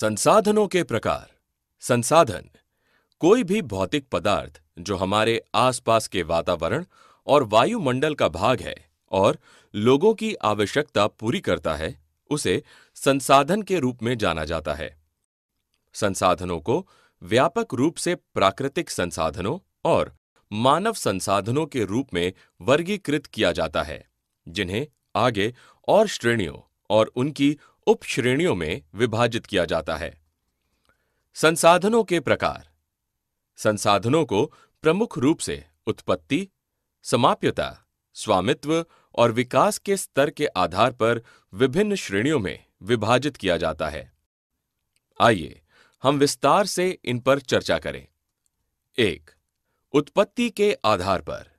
संसाधनों के प्रकार। संसाधन कोई भी भौतिक पदार्थ जो हमारे आसपास के वातावरण और वायुमंडल का भाग है और लोगों की आवश्यकता पूरी करता है, उसे संसाधन के रूप में जाना जाता है। संसाधनों को व्यापक रूप से प्राकृतिक संसाधनों और मानव संसाधनों के रूप में वर्गीकृत किया जाता है, जिन्हें आगे और श्रेणियों और उनकी उपश्रेणियों में विभाजित किया जाता है। संसाधनों के प्रकार। संसाधनों को प्रमुख रूप से उत्पत्ति, समाप्यता, स्वामित्व और विकास के स्तर के आधार पर विभिन्न श्रेणियों में विभाजित किया जाता है। आइए हम विस्तार से इन पर चर्चा करें। 1. उत्पत्ति के आधार पर।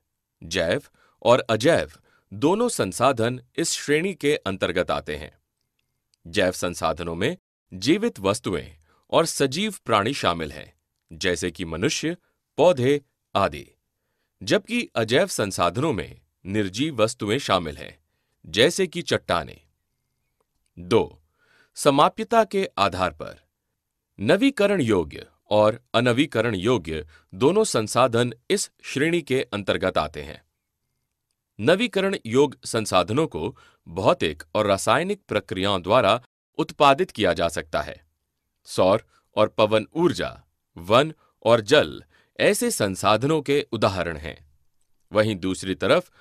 जैव और अजैव दोनों संसाधन इस श्रेणी के अंतर्गत आते हैं। जैव संसाधनों में जीवित वस्तुएं और सजीव प्राणी शामिल हैं, जैसे कि मनुष्य, पौधे आदि, जबकि अजैव संसाधनों में निर्जीव वस्तुएं शामिल हैं, जैसे कि चट्टानें। 2. समाप्यता के आधार पर। नवीकरण योग्य और अनवीकरण योग्य दोनों संसाधन इस श्रेणी के अंतर्गत आते हैं। नवीकरण योग्य संसाधनों को भौतिक और रासायनिक प्रक्रियाओं द्वारा उत्पादित किया जा सकता है। सौर और पवन ऊर्जा, वन और जल ऐसे संसाधनों के उदाहरण हैं। वहीं दूसरी तरफ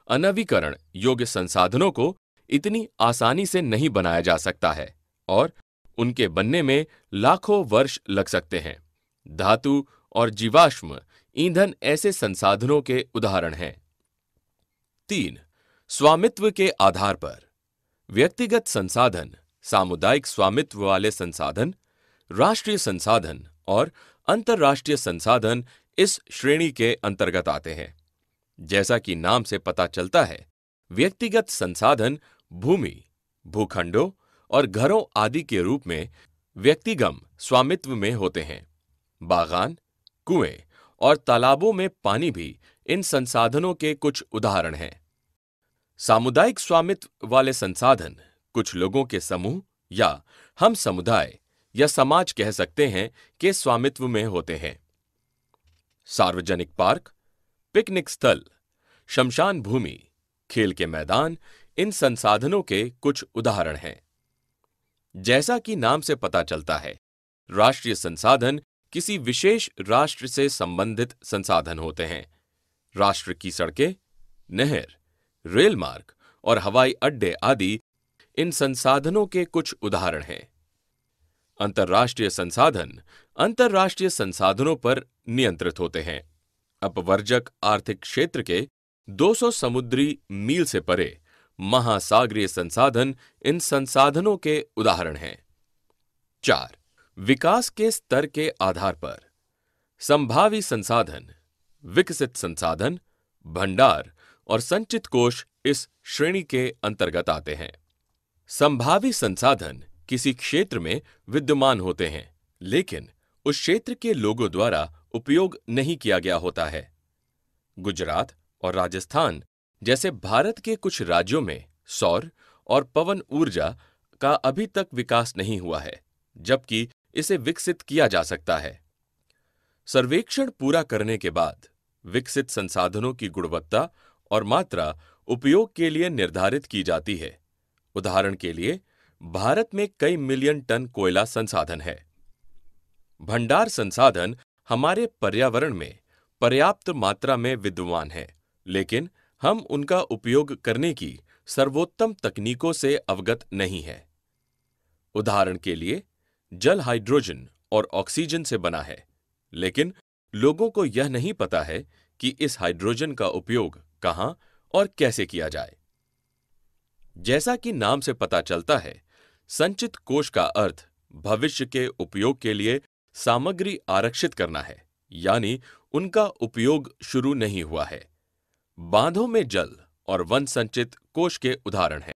अनवीकरण योग्य संसाधनों को इतनी आसानी से नहीं बनाया जा सकता है और उनके बनने में लाखों वर्ष लग सकते हैं। धातु और जीवाश्म ईंधन ऐसे संसाधनों के उदाहरण हैं। 3. स्वामित्व के आधार पर। व्यक्तिगत संसाधन, सामुदायिक स्वामित्व वाले संसाधन, राष्ट्रीय संसाधन और अंतर्राष्ट्रीय संसाधन इस श्रेणी के अंतर्गत आते हैं। जैसा कि नाम से पता चलता है, व्यक्तिगत संसाधन भूमि, भूखंडों और घरों आदि के रूप में व्यक्तिगत स्वामित्व में होते हैं। बागान, कुएं और तालाबों में पानी भी इन संसाधनों के कुछ उदाहरण हैं। सामुदायिक स्वामित्व वाले संसाधन कुछ लोगों के समूह या हम समुदाय या समाज कह सकते हैं के स्वामित्व में होते हैं। सार्वजनिक पार्क, पिकनिक स्थल, श्मशान भूमि, खेल के मैदान इन संसाधनों के कुछ उदाहरण हैं। जैसा कि नाम से पता चलता है, राष्ट्रीय संसाधन किसी विशेष राष्ट्र से संबंधित संसाधन होते हैं। राष्ट्र की सड़कें, नहर, रेल मार्ग और हवाई अड्डे आदि इन संसाधनों के कुछ उदाहरण हैं। अंतर्राष्ट्रीय संसाधन अंतर्राष्ट्रीय संसाधनों पर नियंत्रित होते हैं। अपवर्जक आर्थिक क्षेत्र के 200 समुद्री मील से परे महासागरीय संसाधन इन संसाधनों के उदाहरण हैं। 4. विकास के स्तर के आधार पर। संभावी संसाधन, विकसित संसाधन, भंडार और संचित कोष इस श्रेणी के अंतर्गत आते हैं। संभावी संसाधन किसी क्षेत्र में विद्यमान होते हैं, लेकिन उस क्षेत्र के लोगों द्वारा उपयोग नहीं किया गया होता है। गुजरात और राजस्थान जैसे भारत के कुछ राज्यों में सौर और पवन ऊर्जा का अभी तक विकास नहीं हुआ है, जबकि इसे विकसित किया जा सकता है। सर्वेक्षण पूरा करने के बाद विकसित संसाधनों की गुणवत्ता और मात्रा उपयोग के लिए निर्धारित की जाती है। उदाहरण के लिए, भारत में कई मिलियन टन कोयला संसाधन है। भंडार संसाधन हमारे पर्यावरण में पर्याप्त मात्रा में विद्यमान है, लेकिन हम उनका उपयोग करने की सर्वोत्तम तकनीकों से अवगत नहीं है। उदाहरण के लिए, जल हाइड्रोजन और ऑक्सीजन से बना है, लेकिन लोगों को यह नहीं पता है कि इस हाइड्रोजन का उपयोग कहां और कैसे किया जाए। जैसा कि नाम से पता चलता है, संचित कोष का अर्थ भविष्य के उपयोग के लिए सामग्री आरक्षित करना है, यानी उनका उपयोग शुरू नहीं हुआ है। बांधों में जल और वन संचित कोष के उदाहरण हैं।